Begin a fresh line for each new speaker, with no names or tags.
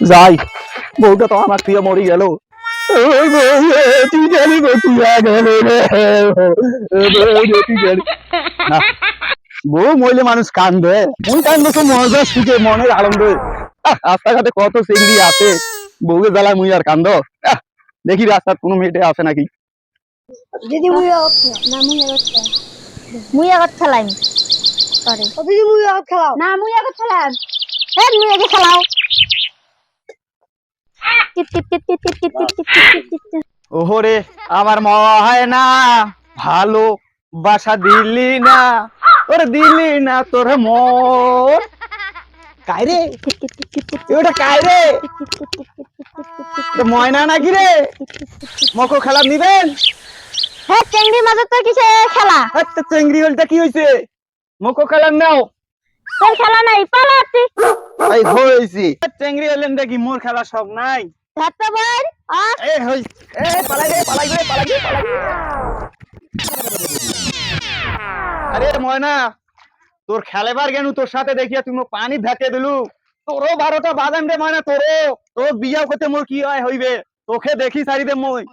যাই, বউটা তো আমার প্রিয় মরি গেল। ওই বউ রে, তুই জানি গো, তুই আগে রে রে, বউ রে, তুই জানি না। বউ মরলে মানুষ কান্দে, কোন কান্দ তো মজা সুখে মনের আনন্দে। রাস্তাঘাটে কত চিংড়ি আছে, বউকে জ্বালায় মুই আর কান্দ। দেখি রাস্তার কোনো মেয়েটে আছে নাকি।
দিদি মুই আগত খেলা না মুই আগত খেলাইম সরি দিদি মুই আগত খেলাও না মুই আগত খেলাম মুই আগে খেলাও টিপ টিপ টিপ টিপ টিপ টিপ টিপ টিপ টিপ টিপ।
ওহরে আমার হয় না, ভালো বাসা দিলি না, তোর দিলি না তোর মন। কাইরে ওটা কাইরে, ময়না নাকি রে? মকো খেলা নিবেন?
হ্যাঁ চেংড়ি মাঝে তো কিসে খেলা
আচ্ছা চেংড়ি হলটা কি হয়েছে? মকো খেলার নাও।
তোর খেলা নাই পালাচ্ছি
এই হইছি চেংড়ি হলেন দেখি, মোর খেলা সব নাই।
ধরতে পার
এ হই, এ পালাই রে পালাই রে পালাই রে পালাই রে। আরে ময়না, তোর খেলেবার গেনু, তোর সাথে দেখিয়া তুমি পানি ঢাকে দিলু। তোরও 12টা বাজান রে ময়না, তোর বিয়া করতে মোর কি হয় হইবে, তোকে দেখি সারি দে মই।